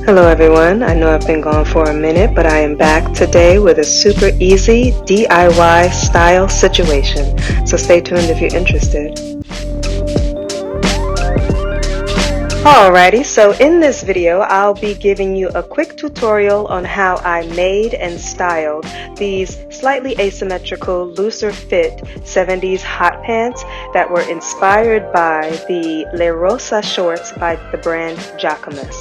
Hello everyone, I know I've been gone for a minute, but I am back today with a super easy DIY style situation. So stay tuned if you're interested. Alrighty, so in this video, I'll be giving you a quick tutorial on how I made and styled these slightly asymmetrical, looser fit 70s hot pants that were inspired by the Rosa shorts by the brand Jaquemus.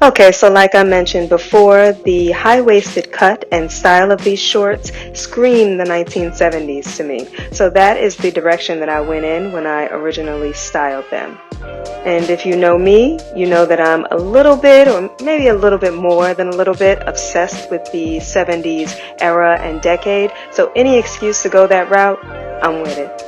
Okay, so like I mentioned before, the high-waisted cut and style of these shorts scream the 1970s to me. So that is the direction that I went in when I originally styled them. And if you know me, you know that I'm a little bit, or maybe a little bit more than a little bit, obsessed with the 70s era and decade. So any excuse to go that route, I'm with it.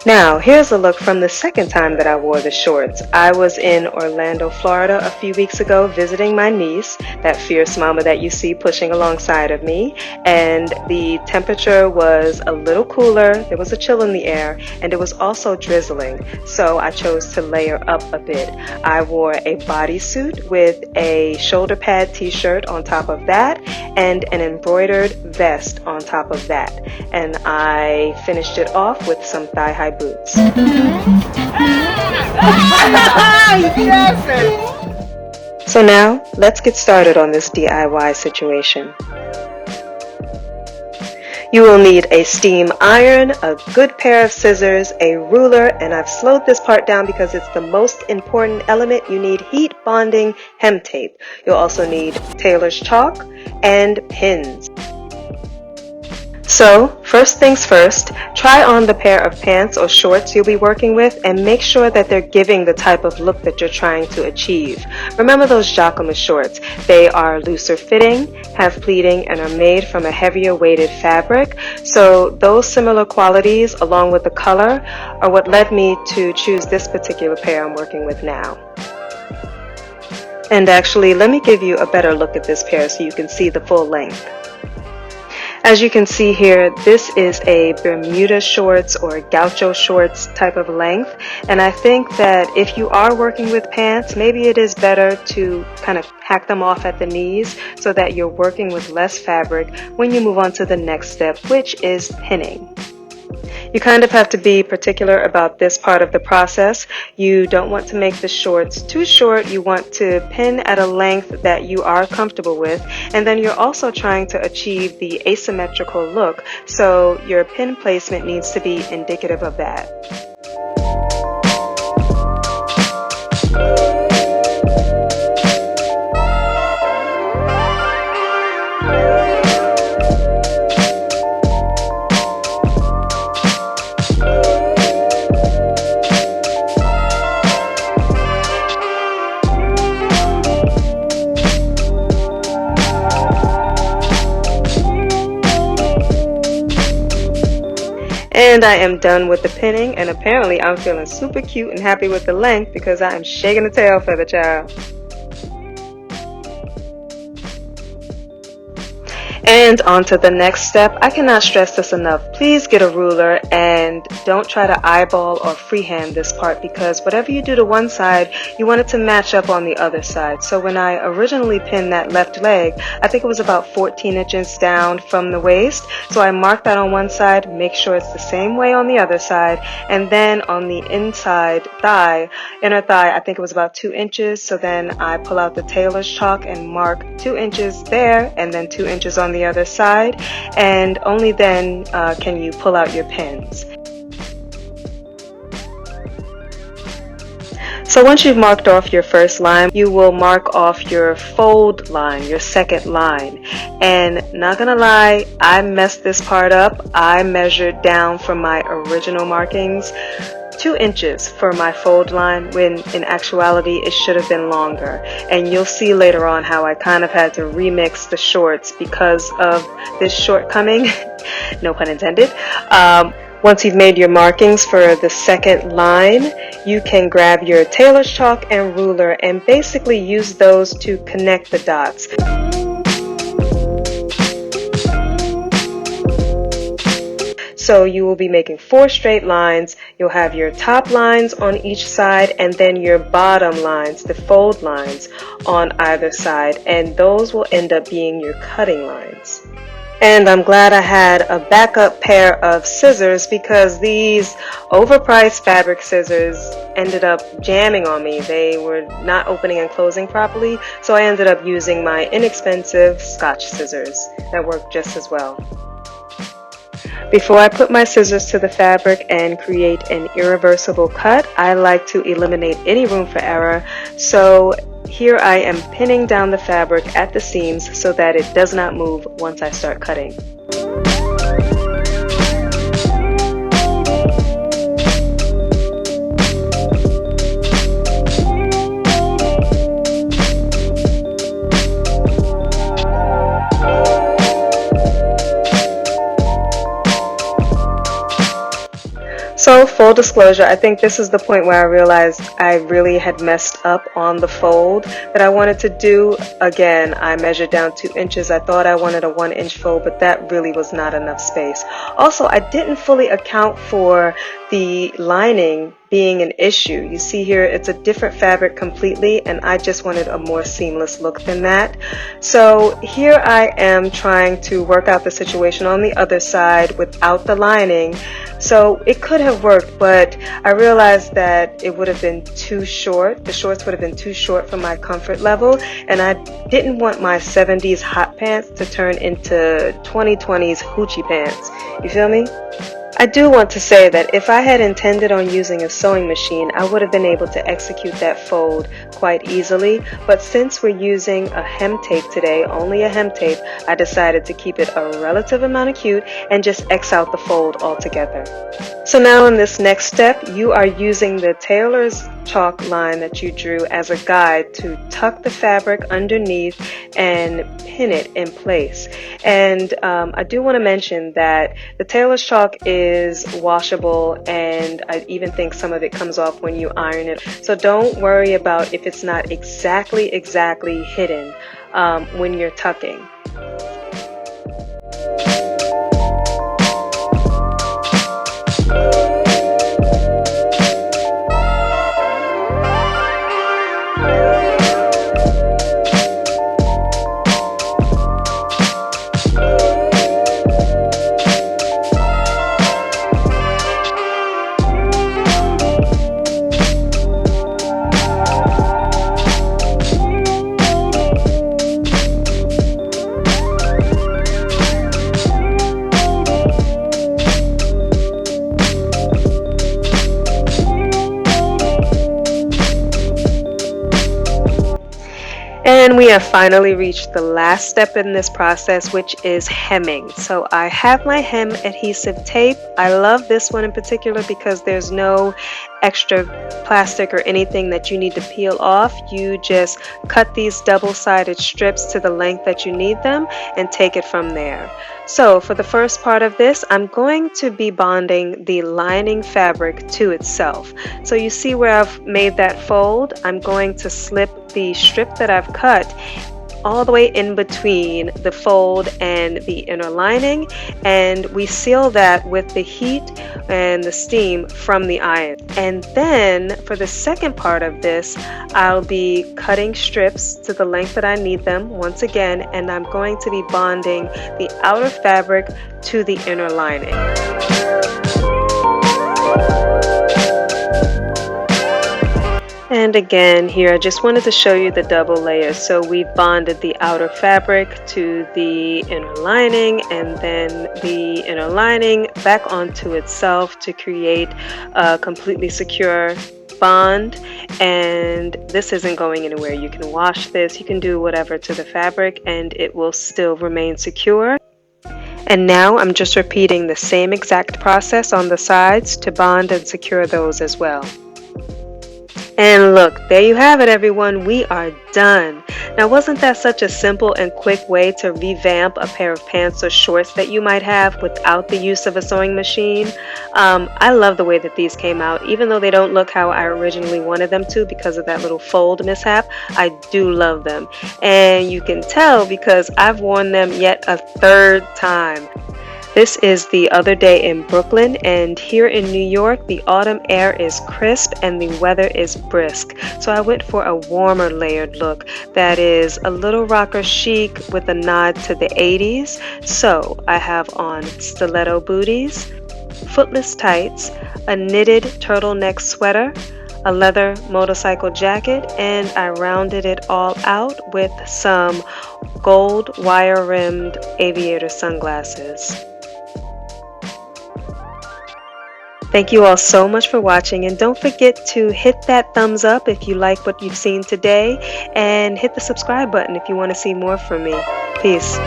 Now, here's a look from the second time that I wore the shorts. I was in Orlando, Florida a few weeks ago visiting my niece, that fierce mama that you see pushing alongside of me, and the temperature was a little cooler, there was a chill in the air, and it was also drizzling, so I chose to layer up a bit. I wore a bodysuit with a shoulder pad t-shirt on top of that, and an embroidered vest on top of that, and I finished it off with some thigh-high boots. So now, let's get started on this DIY situation. You will need a steam iron, a good pair of scissors, a ruler, and I've slowed this part down because it's the most important element. You need heat bonding hem tape. You'll also need tailor's chalk and pins. So, first things first, try on the pair of pants or shorts you'll be working with and make sure that they're giving the type of look that you're trying to achieve. Remember those Jaquemus shorts. They are looser fitting, have pleating, and are made from a heavier weighted fabric. So those similar qualities along with the color are what led me to choose this particular pair I'm working with now. And actually, let me give you a better look at this pair so you can see the full length. As you can see here, this is a Bermuda shorts or gaucho shorts type of length, and I think that if you are working with pants, maybe it is better to kind of hack them off at the knees so that you're working with less fabric when you move on to the next step, which is pinning. You kind of have to be particular about this part of the process. You don't want to make the shorts too short. You want to pin at a length that you are comfortable with. And then you're also trying to achieve the asymmetrical look. So your pin placement needs to be indicative of that. And I am done with the pinning, and apparently I'm feeling super cute and happy with the length because I am shaking the tail feather, child. And on to the next step. I cannot stress this enough. Please get a ruler and don't try to eyeball or freehand this part because whatever you do to one side, you want it to match up on the other side. So when I originally pinned that left leg, I think it was about 14 inches down from the waist. So I marked that on one side, make sure it's the same way on the other side. And then on the inside thigh, inner thigh, I think it was about 2 inches. So then I pull out the tailor's chalk and mark 2 inches there and then 2 inches on the other side, and only then can you pull out your pins. So once you've marked off your first line, you will mark off your fold line, your second line. And not gonna lie, I messed this part up. I measured down from my original markings 2 inches for my fold line when in actuality it should have been longer. And you'll see later on how I kind of had to remix the shorts because of this shortcoming, no pun intended. Once you've made your markings for the second line, you can grab your tailor's chalk and ruler and basically use those to connect the dots. So you will be making 4 straight lines. You'll have your top lines on each side and then your bottom lines, the fold lines, on either side, and those will end up being your cutting lines. And I'm glad I had a backup pair of scissors because these overpriced fabric scissors ended up jamming on me. They were not opening and closing properly, so I ended up using my inexpensive Scotch scissors that work just as well. Before I put my scissors to the fabric and create an irreversible cut, I like to eliminate any room for error. So here I am pinning down the fabric at the seams so that it does not move once I start cutting. So full disclosure, I think this is the point where I realized I really had messed up on the fold that I wanted to do. Again, I measured down 2 inches. I thought I wanted a 1-inch fold, but that really was not enough space. Also, I didn't fully account for the lining being an issue. You see here, it's a different fabric completely, and I just wanted a more seamless look than that. So here I am trying to work out the situation on the other side without the lining. So it could have worked, but I realized that it would have been too short. The shorts would have been too short for my comfort level, and I didn't want my 70s hot pants to turn into 2020s hoochie pants. You feel me? I do want to say that if I had intended on using a sewing machine, I would have been able to execute that fold quite easily, but since we're using a hem tape today, only a hem tape, I decided to keep it a relative amount of cute and just X out the fold altogether. So now in this next step, you are using the tailor's chalk line that you drew as a guide to tuck the fabric underneath and pin it in place. And I do want to mention that the tailor's chalk is washable, and I even think some of it comes off when you iron it. So don't worry about if it's not exactly hidden when you're tucking. And we have finally reached the last step in this process, which is hemming. So I have my hem adhesive tape. I love this one in particular because there's no extra plastic or anything that you need to peel off. You just cut these double-sided strips to the length that you need them and take it from there. So for the first part of this, I'm going to be bonding the lining fabric to itself. So you see where I've made that fold? I'm going to slip the strip that I've cut all the way in between the fold and the inner lining, and we seal that with the heat and the steam from the iron. And then for the second part of this, I'll be cutting strips to the length that I need them once again, and I'm going to be bonding the outer fabric to the inner lining. And again here, I just wanted to show you the double layers. So we bonded the outer fabric to the inner lining, and then the inner lining back onto itself to create a completely secure bond. And this isn't going anywhere. You can wash this, you can do whatever to the fabric and it will still remain secure. And now I'm just repeating the same exact process on the sides to bond and secure those as well. And look, there you have it, everyone. We are done. Now, wasn't that such a simple and quick way to revamp a pair of pants or shorts that you might have without the use of a sewing machine? I love the way that these came out. Even though they don't look how I originally wanted them to because of that little fold mishap, I do love them. And you can tell because I've worn them yet a third time. This is the other day in Brooklyn, and here in New York, the autumn air is crisp and the weather is brisk. So I went for a warmer layered look that is a little rocker chic with a nod to the 80s. So I have on stiletto booties, footless tights, a knitted turtleneck sweater, a leather motorcycle jacket, and I rounded it all out with some gold wire-rimmed aviator sunglasses. Thank you all so much for watching, and don't forget to hit that thumbs up if you like what you've seen today, and hit the subscribe button if you want to see more from me. Peace.